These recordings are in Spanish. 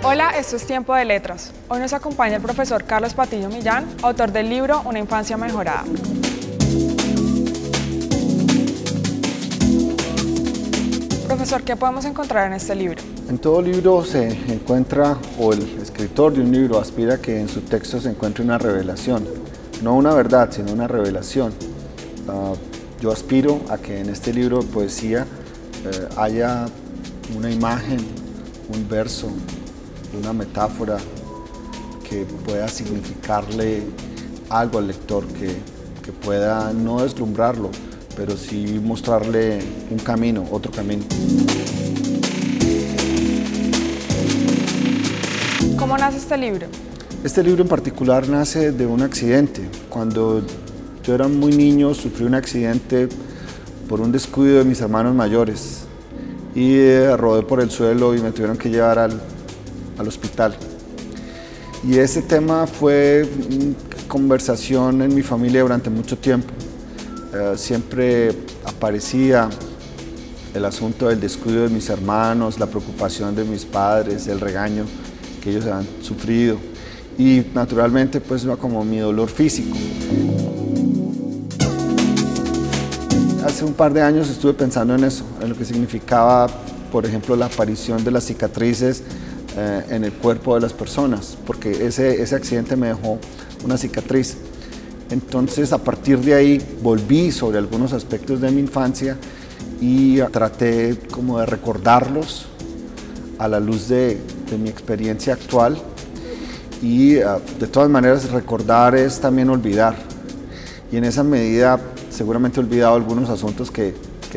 Hola, esto es Tiempo de Letras. Hoy nos acompaña el profesor Carlos Patiño Millán, autor del libro Una infancia mejorada. Profesor, ¿qué podemos encontrar en este libro? En todo libro se encuentra, o el escritor de un libro aspira a que en su texto se encuentre una revelación. No una verdad, sino una revelación. Yo aspiro a que en este libro de poesía haya una imagen, un verso, una metáfora que pueda significarle algo al lector, que pueda no deslumbrarlo, pero sí mostrarle un camino, otro camino. ¿Cómo nace este libro? Este libro en particular nace de un accidente. Cuando yo era muy niño sufrí un accidente por un descuido de mis hermanos mayores y rodé por el suelo y me tuvieron que llevar al hospital. Y ese tema fue conversación en mi familia durante mucho tiempo. Siempre aparecía el asunto del descuido de mis hermanos, la preocupación de mis padres, el regaño que ellos han sufrido y naturalmente pues iba como mi dolor físico. Hace un par de años estuve pensando en eso, en lo que significaba, por ejemplo, la aparición de las cicatrices en el cuerpo de las personas, porque ese accidente me dejó una cicatriz. Entonces, a partir de ahí, volví sobre algunos aspectos de mi infancia y traté como de recordarlos a la luz de mi experiencia actual. Y de todas maneras, recordar es también olvidar. Y en esa medida, seguramente he olvidado algunos asuntos que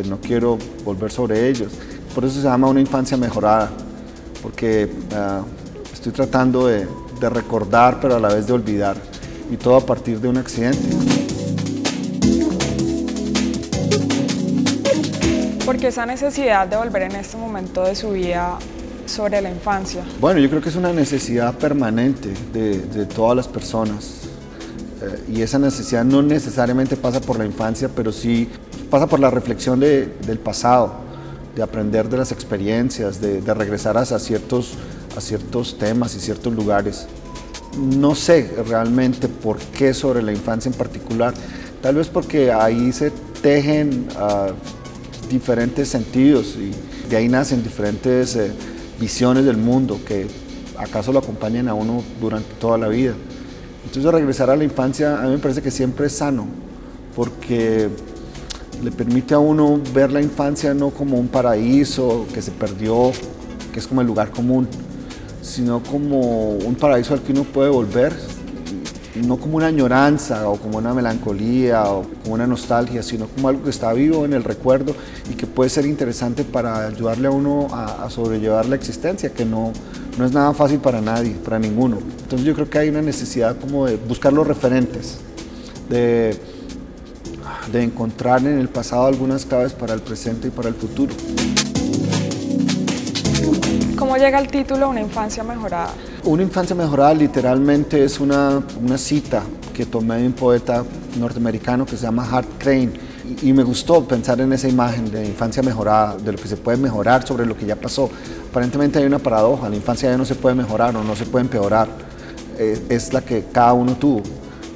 no quiero volver sobre ellos. Por eso se llama Una infancia mejorada, porque estoy tratando de recordar, pero a la vez de olvidar, y todo a partir de un accidente. ¿Por qué esa necesidad de volver en este momento de su vida sobre la infancia? Bueno, yo creo que es una necesidad permanente de todas las personas, y esa necesidad no necesariamente pasa por la infancia, pero sí pasa por la reflexión del pasado, de aprender de las experiencias, de regresar a ciertos temas y ciertos lugares. No sé realmente por qué sobre la infancia en particular, tal vez porque ahí se tejen diferentes sentidos y de ahí nacen diferentes visiones del mundo que acaso lo acompañan a uno durante toda la vida. Entonces regresar a la infancia a mí me parece que siempre es sano, porque le permite a uno ver la infancia no como un paraíso que se perdió, que es como el lugar común, sino como un paraíso al que uno puede volver, no como una añoranza o como una melancolía o como una nostalgia, sino como algo que está vivo en el recuerdo y que puede ser interesante para ayudarle a uno a sobrellevar la existencia, que no es nada fácil para nadie, para ninguno. Entonces yo creo que hay una necesidad como de buscar los referentes, de encontrar en el pasado algunas claves para el presente y para el futuro. ¿Cómo llega el título Una infancia mejorada? Una infancia mejorada literalmente es una cita que tomé de un poeta norteamericano que se llama Hart Crane, y me gustó pensar en esa imagen de infancia mejorada, de lo que se puede mejorar sobre lo que ya pasó. Aparentemente hay una paradoja, la infancia ya no se puede mejorar o no se puede empeorar, es la que cada uno tuvo.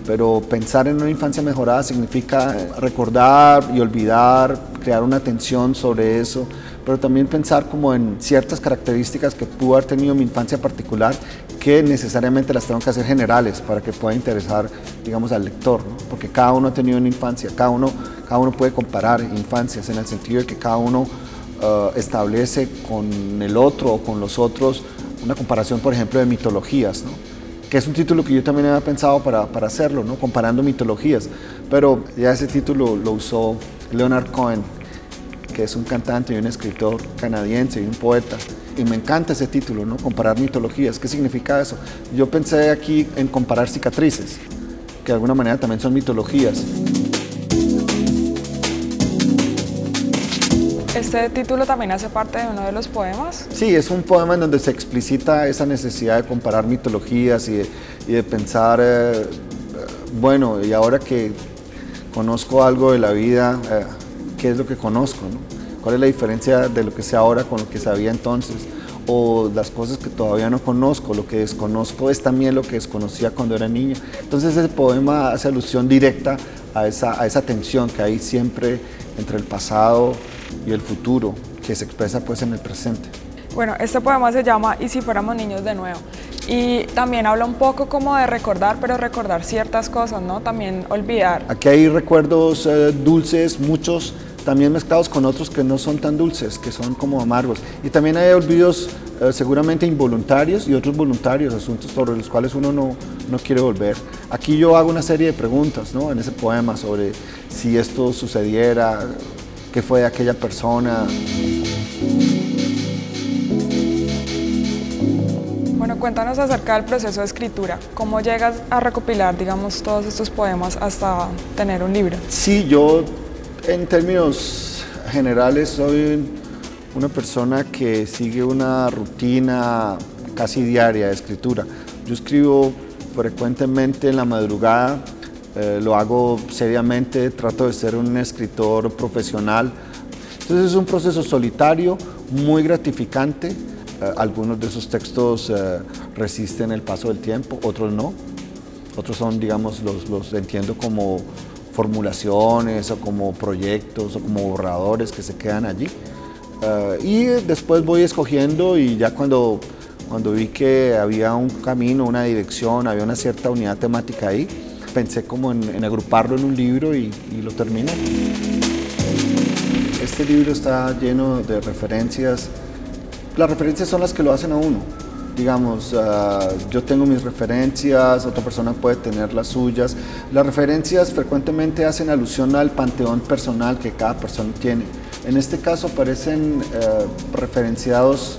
Pero pensar en una infancia mejorada significa recordar y olvidar, crear una atención sobre eso, pero también pensar como en ciertas características que pudo haber tenido mi infancia particular, que necesariamente las tengo que hacer generales para que pueda interesar, digamos, al lector, ¿no? Porque cada uno ha tenido una infancia, cada uno puede comparar infancias en el sentido de que cada uno establece con el otro o con los otros una comparación, por ejemplo, de mitologías, ¿no? Que es un título que yo también había pensado para hacerlo, ¿no? Comparando mitologías, pero ya ese título lo usó Leonard Cohen que es un cantante y un escritor canadiense y un poeta. Y me encanta ese título, ¿no? Comparar mitologías. ¿Qué significa eso? Yo pensé aquí en comparar cicatrices, que de alguna manera también son mitologías. ¿Este título también hace parte de uno de los poemas? Sí, es un poema en donde se explicita esa necesidad de comparar mitologías y de pensar, bueno, y ahora que conozco algo de la vida, ¿qué es lo que conozco, no? ¿Cuál es la diferencia de lo que sé ahora con lo que sabía entonces? O las cosas que todavía no conozco, lo que desconozco es también lo que desconocía cuando era niña. Entonces ese poema hace alusión directa a esa tensión que hay siempre entre el pasado y el futuro, que se expresa pues en el presente. Bueno, este poema se llama ¿Y si fuéramos niños de nuevo? Y también habla un poco como de recordar, pero recordar ciertas cosas, ¿no? También olvidar. Aquí hay recuerdos dulces, muchos, también mezclados con otros que no son tan dulces, que son como amargos. Y también hay olvidos seguramente involuntarios y otros voluntarios, asuntos sobre los cuales uno no quiere volver. Aquí yo hago una serie de preguntas, ¿no? En ese poema sobre si esto sucediera, qué fue de aquella persona. Bueno, cuéntanos acerca del proceso de escritura. ¿Cómo llegas a recopilar, digamos, todos estos poemas hasta tener un libro? Sí, yo en términos generales soy una persona que sigue una rutina casi diaria de escritura. Yo escribo frecuentemente en la madrugada, lo hago seriamente, trato de ser un escritor profesional. Entonces es un proceso solitario, muy gratificante. Algunos de esos textos resisten el paso del tiempo, otros no. Otros son, digamos, los entiendo como formulaciones o como proyectos o como borradores que se quedan allí. Y después voy escogiendo y ya cuando vi que había un camino, una dirección, había una cierta unidad temática ahí, pensé como en agruparlo en un libro y lo terminé. Este libro está lleno de referencias. Las referencias son las que lo hacen a uno. Digamos, yo tengo mis referencias, otra persona puede tener las suyas. Las referencias frecuentemente hacen alusión al panteón personal que cada persona tiene. En este caso aparecen referenciados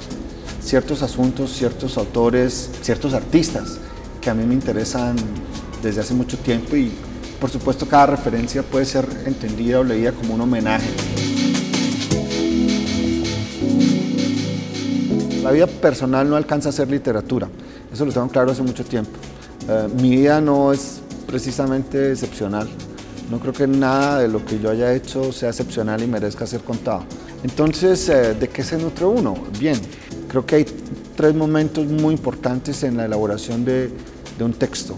ciertos asuntos, ciertos autores, ciertos artistas que a mí me interesan desde hace mucho tiempo y por supuesto cada referencia puede ser entendida o leída como un homenaje. La vida personal no alcanza a ser literatura, eso lo tengo claro hace mucho tiempo. Mi vida no es precisamente excepcional, no creo que nada de lo que yo haya hecho sea excepcional y merezca ser contado. Entonces, ¿de qué se nutre uno? Bien, creo que hay tres momentos muy importantes en la elaboración de un texto.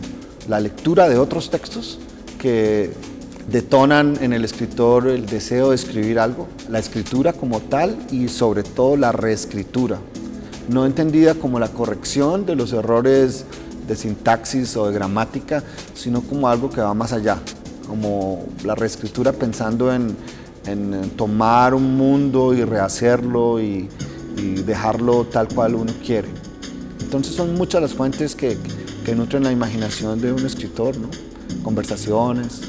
La lectura de otros textos que detonan en el escritor el deseo de escribir algo, la escritura como tal y sobre todo la reescritura. No entendida como la corrección de los errores de sintaxis o de gramática, sino como algo que va más allá, como la reescritura pensando en tomar un mundo y rehacerlo y dejarlo tal cual uno quiere. Entonces son muchas las fuentes que nutren la imaginación de un escritor, ¿no? Conversaciones,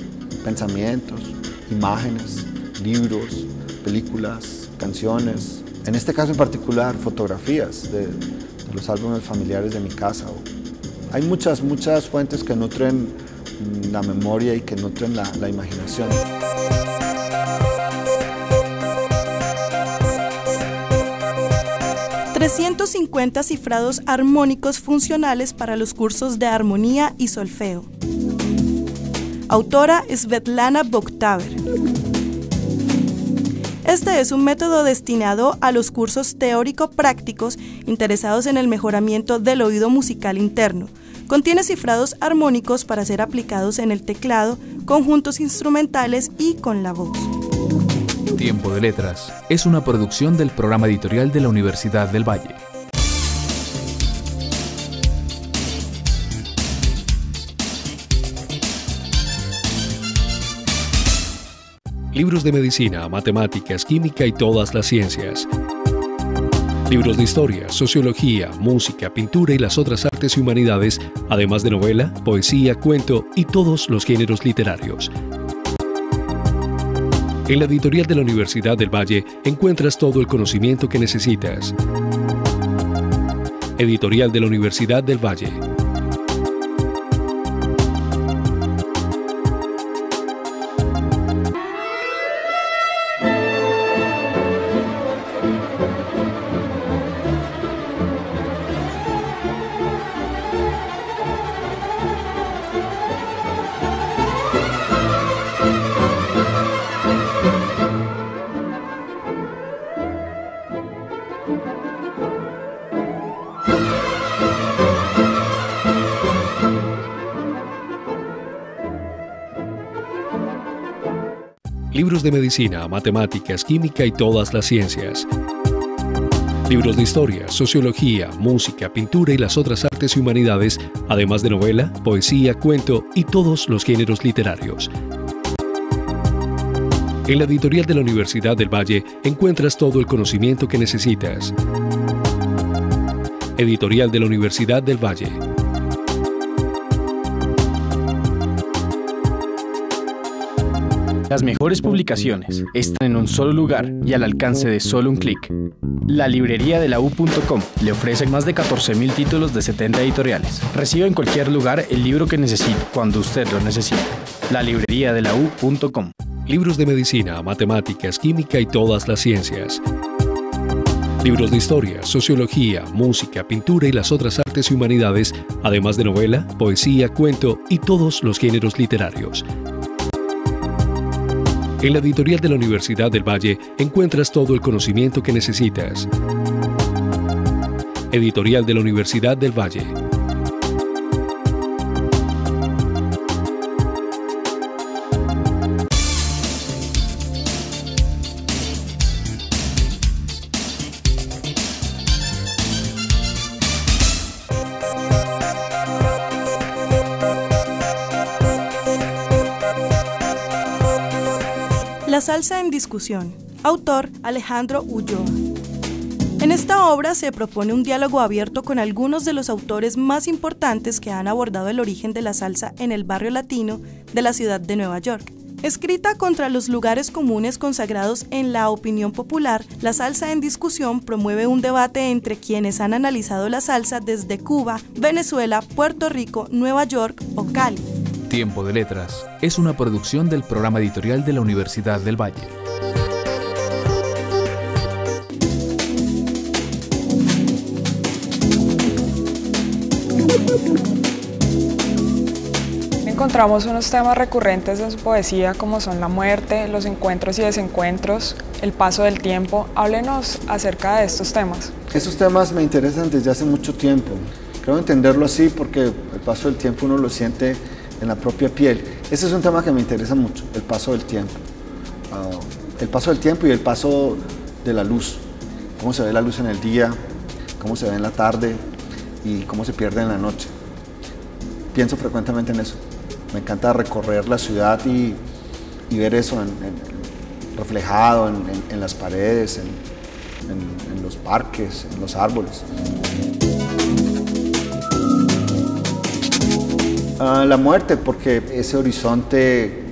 pensamientos, imágenes, libros, películas, canciones. En este caso en particular, fotografías de los álbumes familiares de mi casa. Hay muchas fuentes que nutren la memoria y que nutren la imaginación. ...350 cifrados armónicos funcionales para los cursos de armonía y solfeo. Autora Svetlana Bogtaver. Este es un método destinado a los cursos teórico-prácticos interesados en el mejoramiento del oído musical interno. Contiene cifrados armónicos para ser aplicados en el teclado, conjuntos instrumentales y con la voz. Tiempo de Letras es una producción del programa editorial de la Universidad del Valle. Libros de medicina, matemáticas, química y todas las ciencias. Libros de historia, sociología, música, pintura y las otras artes y humanidades, además de novela, poesía, cuento y todos los géneros literarios. En la editorial de la Universidad del Valle encuentras todo el conocimiento que necesitas. Editorial de la Universidad del Valle. Libros de medicina, matemáticas, química y todas las ciencias. Libros de historia, sociología, música, pintura y las otras artes y humanidades, además de novela, poesía, cuento y todos los géneros literarios. En la editorial de la Universidad del Valle encuentras todo el conocimiento que necesitas. Editorial de la Universidad del Valle. Las mejores publicaciones están en un solo lugar y al alcance de solo un clic. La librería de la U.com le ofrece más de 14.000 títulos de 70 editoriales. Reciba en cualquier lugar el libro que necesite, cuando usted lo necesite. La librería de la U.com. Libros de medicina, matemáticas, química y todas las ciencias. Libros de historia, sociología, música, pintura y las otras artes y humanidades, además de novela, poesía, cuento y todos los géneros literarios. En la editorial de la Universidad del Valle encuentras todo el conocimiento que necesitas. Editorial de la Universidad del Valle. La salsa en discusión. Autor Alejandro Ulloa. En esta obra se propone un diálogo abierto con algunos de los autores más importantes que han abordado el origen de la salsa en el barrio latino de la ciudad de Nueva York. Escrita contra los lugares comunes consagrados en la opinión popular, La salsa en discusión promueve un debate entre quienes han analizado la salsa desde Cuba, Venezuela, Puerto Rico, Nueva York o Cali. Tiempo de Letras es una producción del programa editorial de la Universidad del Valle. Encontramos unos temas recurrentes en su poesía como son la muerte, los encuentros y desencuentros, el paso del tiempo. Háblenos acerca de estos temas. Esos temas me interesan desde hace mucho tiempo. Creo entenderlo así porque el paso del tiempo uno lo siente en la propia piel. Ese es un tema que me interesa mucho, el paso del tiempo. El paso del tiempo y el paso de la luz. Cómo se ve la luz en el día, cómo se ve en la tarde y cómo se pierde en la noche. Pienso frecuentemente en eso. Me encanta recorrer la ciudad y ver eso reflejado en las paredes, en los parques, en los árboles. La muerte, porque ese horizonte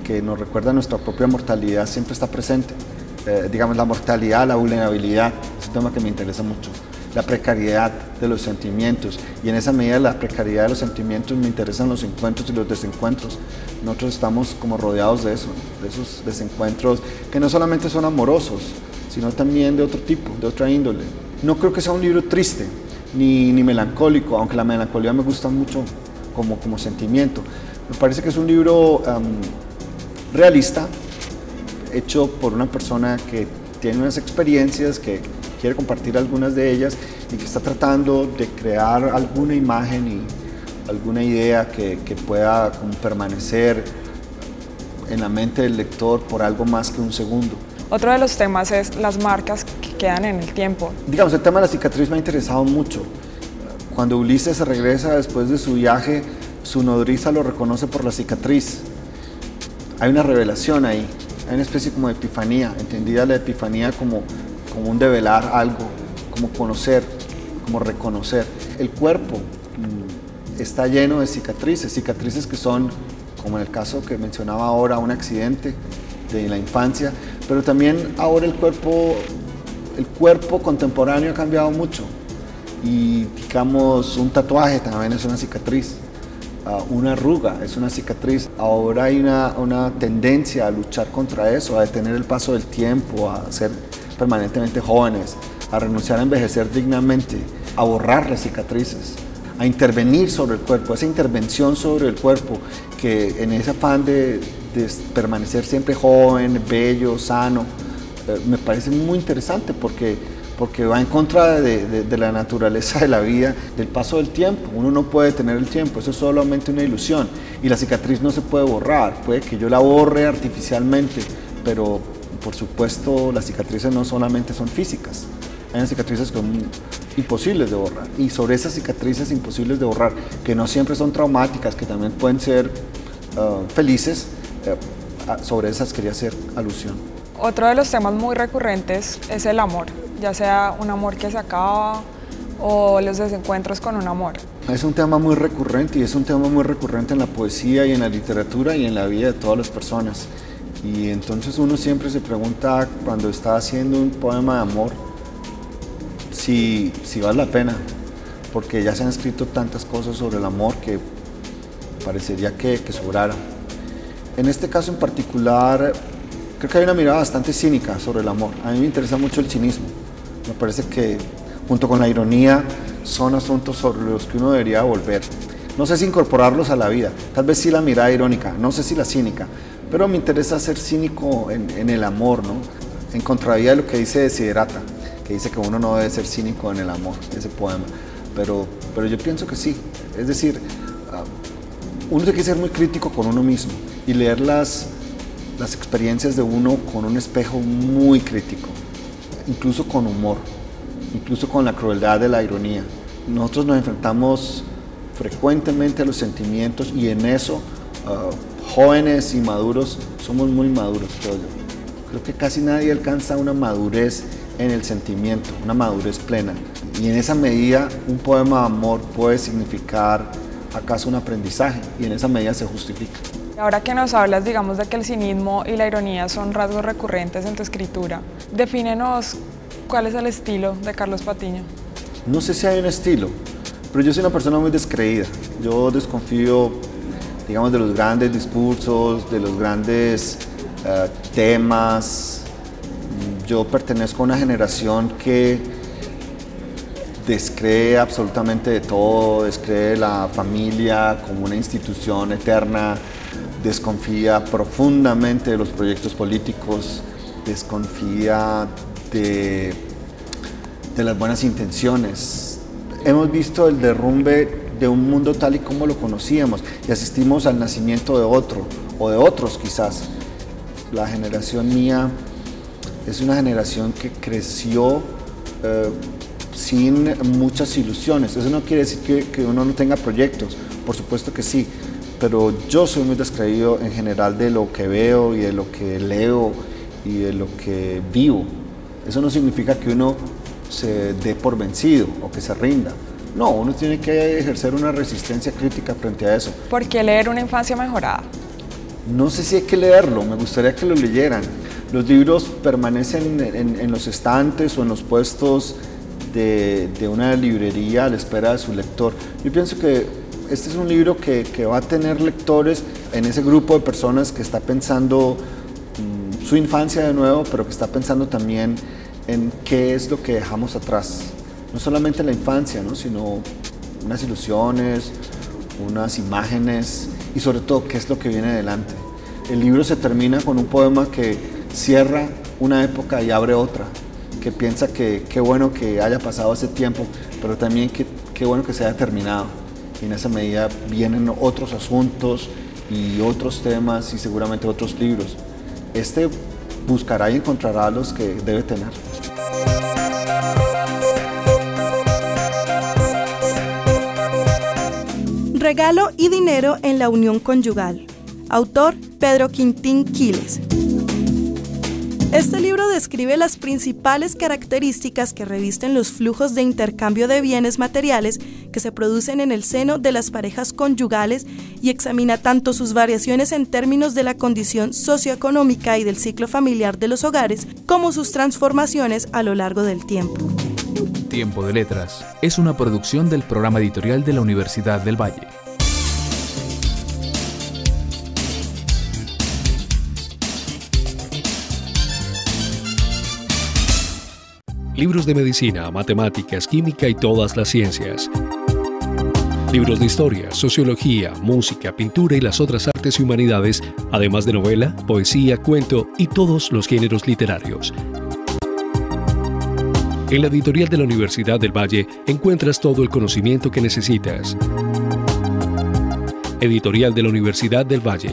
que nos recuerda nuestra propia mortalidad siempre está presente. Digamos, la mortalidad, la vulnerabilidad, es un tema que me interesa mucho. La precariedad de los sentimientos, y en esa medida la precariedad de los sentimientos me interesan los encuentros y los desencuentros. Nosotros estamos como rodeados de eso, de esos desencuentros que no solamente son amorosos, sino también de otro tipo, de otra índole. No creo que sea un libro triste, ni melancólico, aunque la melancolía me gusta mucho como sentimiento. Me parece que es un libro realista, hecho por una persona que tiene unas experiencias, que quiere compartir algunas de ellas y que está tratando de crear alguna imagen y alguna idea que pueda permanecer en la mente del lector por algo más que un segundo. Otro de los temas es las marcas que quedan en el tiempo. Digamos, el tema de la cicatriz me ha interesado mucho. Cuando Ulises se regresa después de su viaje, su nodriza lo reconoce por la cicatriz. Hay una revelación ahí, hay una especie como de epifanía, entendida la epifanía como un develar algo, como conocer, como reconocer. El cuerpo está lleno de cicatrices, cicatrices que son, como en el caso que mencionaba ahora, un accidente de la infancia, pero también ahora el cuerpo contemporáneo ha cambiado mucho y digamos un tatuaje también es una cicatriz, una arruga es una cicatriz. Ahora hay una tendencia a luchar contra eso, a detener el paso del tiempo, a ser permanentemente jóvenes, a renunciar a envejecer dignamente, a borrar las cicatrices, a intervenir sobre el cuerpo, esa intervención sobre el cuerpo que en ese afán de permanecer siempre joven, bello, sano, me parece muy interesante porque va en contra de la naturaleza de la vida, del paso del tiempo. Uno no puede tener el tiempo, eso es solamente una ilusión y la cicatriz no se puede borrar, puede que yo la borre artificialmente, pero por supuesto las cicatrices no solamente son físicas, hay unas cicatrices que son imposibles de borrar y sobre esas cicatrices imposibles de borrar, que no siempre son traumáticas, que también pueden ser felices, sobre esas quería hacer alusión. Otro de los temas muy recurrentes es el amor, ya sea un amor que se acaba o los desencuentros con un amor. Es un tema muy recurrente y es un tema muy recurrente en la poesía y en la literatura y en la vida de todas las personas. Y entonces uno siempre se pregunta cuando está haciendo un poema de amor si vale la pena, porque ya se han escrito tantas cosas sobre el amor que parecería que sobrara. En este caso en particular, creo que hay una mirada bastante cínica sobre el amor. A mí me interesa mucho el cinismo. Me parece que junto con la ironía son asuntos sobre los que uno debería volver. No sé si incorporarlos a la vida, tal vez sí la mirada irónica, no sé si la cínica, pero me interesa ser cínico en el amor, ¿no? En contravía de lo que dice Desiderata, que dice que uno no debe ser cínico en el amor, ese poema. Pero yo pienso que sí, es decir, uno tiene que ser muy crítico con uno mismo y leer las experiencias de uno con un espejo muy crítico, incluso con humor, incluso con la crueldad de la ironía. Nosotros nos enfrentamos frecuentemente a los sentimientos y en eso, jóvenes y maduros, somos muy maduros, creo yo. Creo que casi nadie alcanza una madurez en el sentimiento, una madurez plena. Y en esa medida, un poema de amor puede significar acaso un aprendizaje y en esa medida se justifica. Ahora que nos hablas, digamos, de que el cinismo y la ironía son rasgos recurrentes en tu escritura, defínenos cuál es el estilo de Carlos Patiño. No sé si hay un estilo, pero yo soy una persona muy descreída. Yo desconfío, digamos, de los grandes discursos, de los grandes temas. Yo pertenezco a una generación que descree absolutamente de todo, descree la familia como una institución eterna, desconfía profundamente de los proyectos políticos, desconfía de las buenas intenciones. Hemos visto el derrumbe de un mundo tal y como lo conocíamos y asistimos al nacimiento de otro, o de otros quizás. La generación mía es una generación que creció sin muchas ilusiones. Eso no quiere decir que uno no tenga proyectos, por supuesto que sí, pero yo soy muy descreído en general de lo que veo y de lo que leo y de lo que vivo. Eso no significa que uno se dé por vencido o que se rinda. No, uno tiene que ejercer una resistencia crítica frente a eso. ¿Por qué leer Una infancia mejorada? No sé si hay que leerlo, me gustaría que lo leyeran. Los libros permanecen en los estantes o en los puestos de una librería a la espera de su lector. Yo pienso que este es un libro que va a tener lectores en ese grupo de personas que está pensando su infancia de nuevo, pero que está pensando también en qué es lo que dejamos atrás. No solamente la infancia, ¿no? Sino unas ilusiones, unas imágenes y sobre todo qué es lo que viene adelante. El libro se termina con un poema que cierra una época y abre otra, que piensa que qué bueno que haya pasado ese tiempo, pero también qué bueno que se haya terminado. Y en esa medida vienen otros asuntos y otros temas y seguramente otros libros. Este buscará y encontrará los que debe tener. Regalo y dinero en la unión conyugal. Autor Pedro Quintín Quiles. Este libro describe las principales características que revisten los flujos de intercambio de bienes materiales que se producen en el seno de las parejas conyugales y examina tanto sus variaciones en términos de la condición socioeconómica y del ciclo familiar de los hogares, como sus transformaciones a lo largo del tiempo. Tiempo de Letras es una producción del programa editorial de la Universidad del Valle. Libros de medicina, matemáticas, química y todas las ciencias. Libros de historia, sociología, música, pintura y las otras artes y humanidades, además de novela, poesía, cuento y todos los géneros literarios. En la editorial de la Universidad del Valle encuentras todo el conocimiento que necesitas. Editorial de la Universidad del Valle.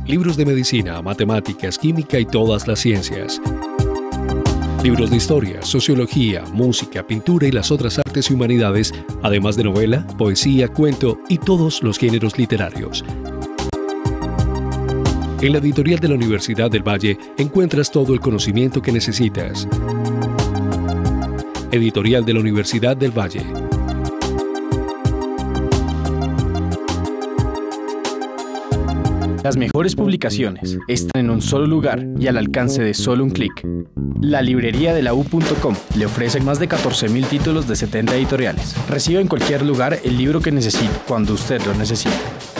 Libros de medicina, matemáticas, química y todas las ciencias. Libros de historia, sociología, música, pintura y las otras artes y humanidades, además de novela, poesía, cuento y todos los géneros literarios. En la editorial de la Universidad del Valle encuentras todo el conocimiento que necesitas. Editorial de la Universidad del Valle. Las mejores publicaciones están en un solo lugar y al alcance de solo un clic. La librería de la U.com le ofrece más de 14.000 títulos de 70 editoriales. Reciba en cualquier lugar el libro que necesite, cuando usted lo necesite.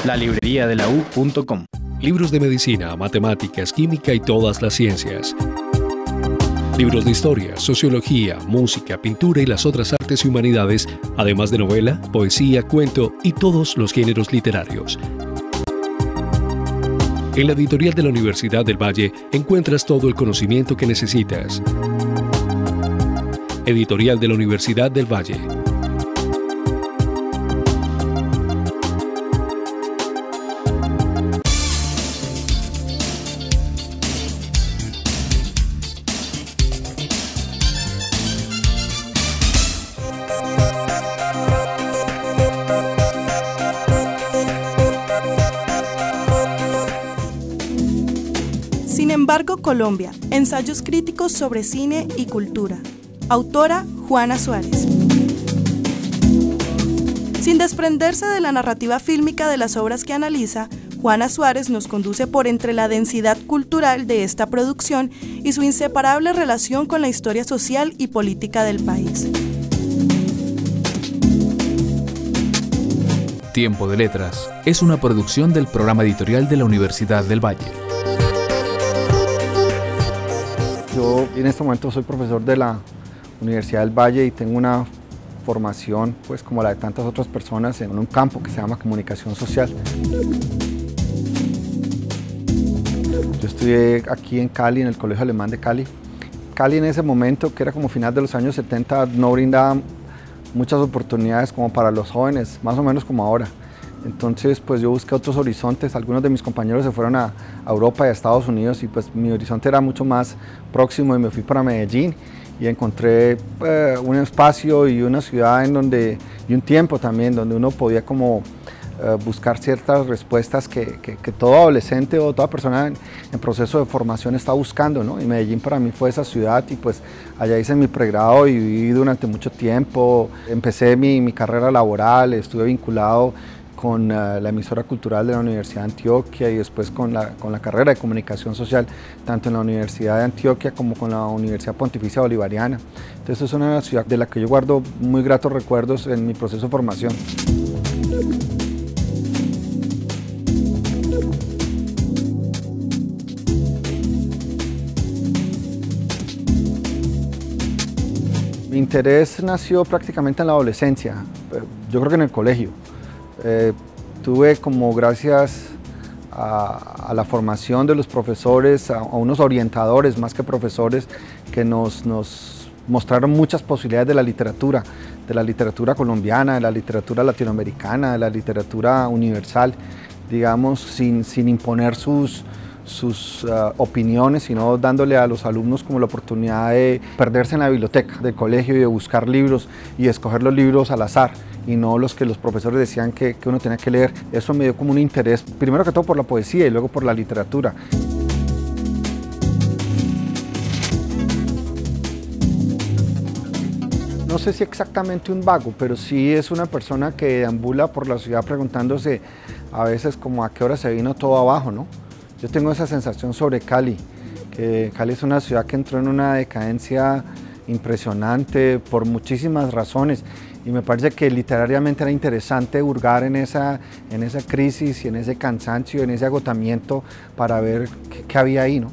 La librería de la U.com. Libros de medicina, matemáticas, química y todas las ciencias. Libros de historia, sociología, música, pintura y las otras artes y humanidades, además de novela, poesía, cuento y todos los géneros literarios. En la editorial de la Universidad del Valle encuentras todo el conocimiento que necesitas. Editorial de la Universidad del Valle. Sin embargo, Colombia, ensayos críticos sobre cine y cultura. Autora Juana Suárez. Sin desprenderse de la narrativa fílmica de las obras que analiza, Juana Suárez nos conduce por entre la densidad cultural de esta producción y su inseparable relación con la historia social y política del país. Tiempo de Letras es una producción del programa editorial de la Universidad del Valle. Yo en este momento soy profesor de la Universidad del Valle y tengo una formación, pues como la de tantas otras personas, en un campo que se llama comunicación social. Yo estudié aquí en Cali, en el Colegio Alemán de Cali. Cali en ese momento, que era como final de los años 70, no brindaba muchas oportunidades como para los jóvenes, más o menos como ahora. Entonces pues yo busqué otros horizontes, algunos de mis compañeros se fueron a Europa y a Estados Unidos y pues mi horizonte era mucho más próximo y me fui para Medellín y encontré un espacio y una ciudad en donde, y un tiempo también donde uno podía como buscar ciertas respuestas que todo adolescente o toda persona en proceso de formación está buscando, ¿no? Y Medellín para mí fue esa ciudad y pues allá hice mi pregrado y viví durante mucho tiempo. Empecé mi carrera laboral, estuve vinculado con la emisora cultural de la Universidad de Antioquia y después con la carrera de comunicación social, tanto en la Universidad de Antioquia como con la Universidad Pontificia Bolivariana. Entonces es una ciudad de la que yo guardo muy gratos recuerdos en mi proceso de formación. Mi interés nació prácticamente en la adolescencia, yo creo que en el colegio. Tuve como gracias a la formación de los profesores, a unos orientadores más que profesores que nos mostraron muchas posibilidades de la literatura colombiana, de la literatura latinoamericana, de la literatura universal, digamos, sin imponer sus opiniones, sino dándole a los alumnos como la oportunidad de perderse en la biblioteca del colegio y de buscar libros y de escoger los libros al azar y no los que los profesores decían que uno tenía que leer. Eso me dio como un interés, primero que todo por la poesía y luego por la literatura. No sé si exactamente un vago, pero sí es una persona que deambula por la ciudad preguntándose a veces como a qué hora se vino todo abajo, ¿no? Yo tengo esa sensación sobre Cali, que Cali es una ciudad que entró en una decadencia impresionante por muchísimas razones y me parece que literariamente era interesante hurgar en esa crisis y en ese cansancio, en ese agotamiento para ver qué había ahí, ¿no?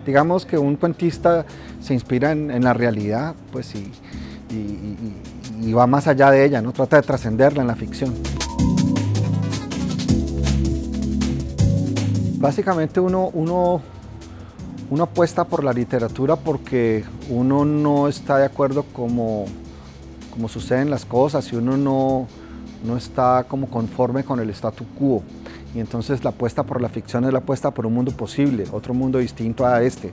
Digamos que un cuentista se inspira en la realidad, pues y va más allá de ella, ¿no? Trata de trascenderla en la ficción. Básicamente uno apuesta por la literatura porque uno no está de acuerdo como suceden las cosas y uno no está como conforme con el statu quo. Y entonces la apuesta por la ficción es la apuesta por un mundo posible, otro mundo distinto a este.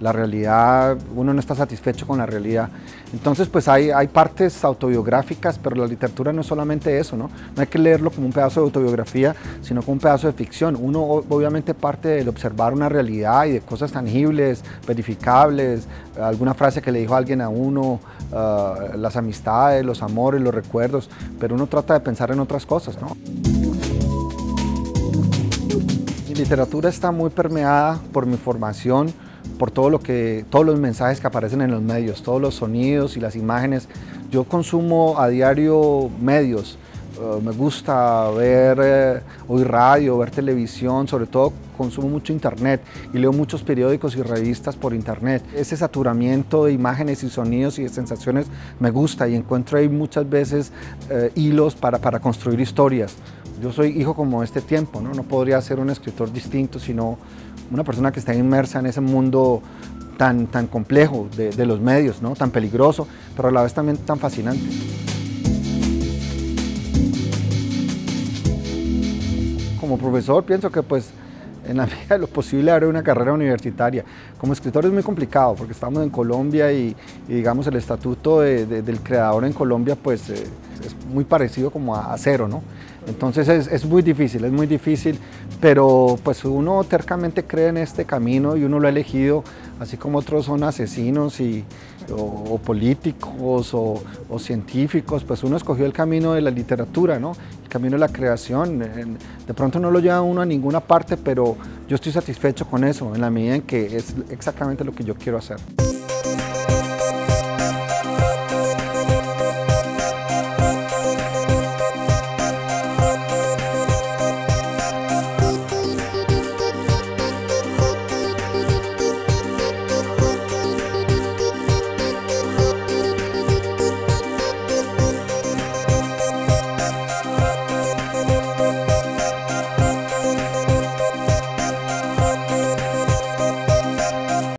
La realidad, uno no está satisfecho con la realidad. Entonces pues hay partes autobiográficas, pero la literatura no es solamente eso, ¿no? No hay que leerlo como un pedazo de autobiografía, sino como un pedazo de ficción. Uno obviamente parte del observar una realidad y de cosas tangibles, verificables, alguna frase que le dijo alguien a uno, las amistades, los amores, los recuerdos, pero uno trata de pensar en otras cosas, ¿no? Mi literatura está muy permeada por mi formación, por todos los mensajes que aparecen en los medios, todos los sonidos y las imágenes. Yo consumo a diario medios, me gusta oír radio, ver televisión, sobre todo consumo mucho internet y leo muchos periódicos y revistas por internet. Ese saturamiento de imágenes y sonidos y de sensaciones me gusta y encuentro ahí muchas veces hilos para construir historias. Yo soy hijo como de este tiempo, ¿no? No podría ser un escritor distinto, sino una persona que está inmersa en ese mundo tan complejo de los medios, ¿no? Tan peligroso, pero a la vez también tan fascinante. Como profesor pienso que pues en la medida de lo posible haré una carrera universitaria. Como escritor es muy complicado porque estamos en Colombia y digamos el estatuto del creador en Colombia pues es muy parecido como a cero, ¿no? Entonces es muy difícil, pero pues uno tercamente cree en este camino y uno lo ha elegido, así como otros son asesinos o políticos o científicos, pues uno escogió el camino de la literatura, ¿no? El camino de la creación. De pronto no lo lleva uno a ninguna parte, pero yo estoy satisfecho con eso, en la medida en que es exactamente lo que yo quiero hacer.